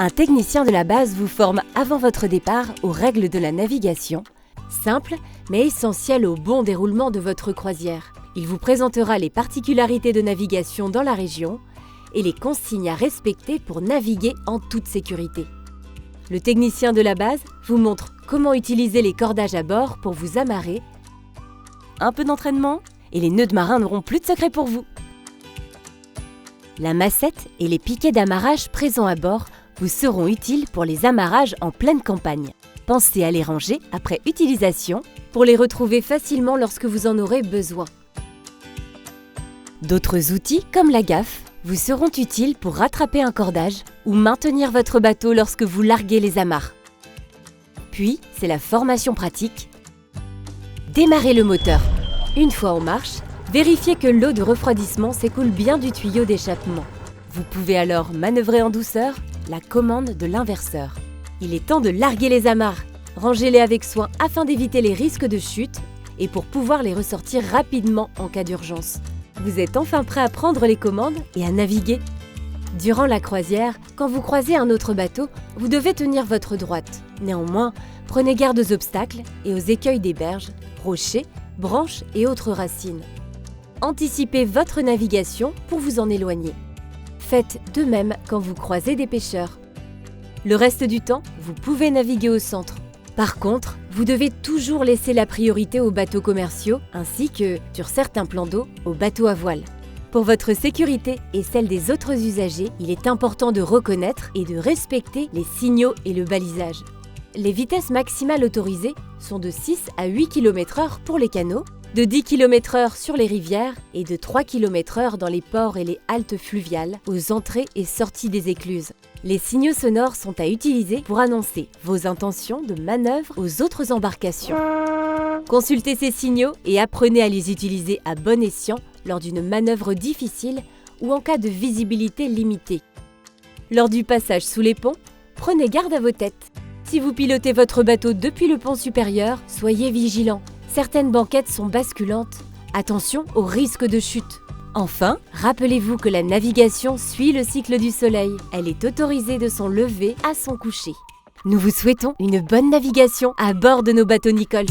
Un technicien de la base vous forme avant votre départ aux règles de la navigation, simples mais essentielles au bon déroulement de votre croisière. Il vous présentera les particularités de navigation dans la région et les consignes à respecter pour naviguer en toute sécurité. Le technicien de la base vous montre comment utiliser les cordages à bord pour vous amarrer. Un peu d'entraînement et les nœuds de marin n'auront plus de secret pour vous. La massette et les piquets d'amarrage présents à bord vous seront utiles pour les amarrages en pleine campagne. Pensez à les ranger après utilisation pour les retrouver facilement lorsque vous en aurez besoin. D'autres outils, comme la gaffe, vous seront utiles pour rattraper un cordage ou maintenir votre bateau lorsque vous larguez les amarres. Puis, c'est la formation pratique. Démarrez le moteur. Une fois en marche, vérifiez que l'eau de refroidissement s'écoule bien du tuyau d'échappement. Vous pouvez alors manœuvrer en douceur la commande de l'inverseur. Il est temps de larguer les amarres. Rangez-les avec soin afin d'éviter les risques de chute et pour pouvoir les ressortir rapidement en cas d'urgence. Vous êtes enfin prêt à prendre les commandes et à naviguer. Durant la croisière, quand vous croisez un autre bateau, vous devez tenir votre droite. Néanmoins, prenez garde aux obstacles et aux écueils des berges, rochers, branches et autres racines. Anticipez votre navigation pour vous en éloigner. Faites de même quand vous croisez des pêcheurs. Le reste du temps, vous pouvez naviguer au centre. Par contre, vous devez toujours laisser la priorité aux bateaux commerciaux ainsi que, sur certains plans d'eau, aux bateaux à voile. Pour votre sécurité et celle des autres usagers, il est important de reconnaître et de respecter les signaux et le balisage. Les vitesses maximales autorisées sont de 6 à 8 km/h pour les canaux, de 10 km/h sur les rivières et de 3 km/h dans les ports et les haltes fluviales, aux entrées et sorties des écluses. Les signaux sonores sont à utiliser pour annoncer vos intentions de manœuvre aux autres embarcations. Consultez ces signaux et apprenez à les utiliser à bon escient lors d'une manœuvre difficile ou en cas de visibilité limitée. Lors du passage sous les ponts, prenez garde à vos têtes. Si vous pilotez votre bateau depuis le pont supérieur, soyez vigilant. Certaines banquettes sont basculantes. Attention au risque de chute. Enfin, rappelez-vous que la navigation suit le cycle du soleil. Elle est autorisée de son lever à son coucher. Nous vous souhaitons une bonne navigation à bord de nos bateaux Nichols.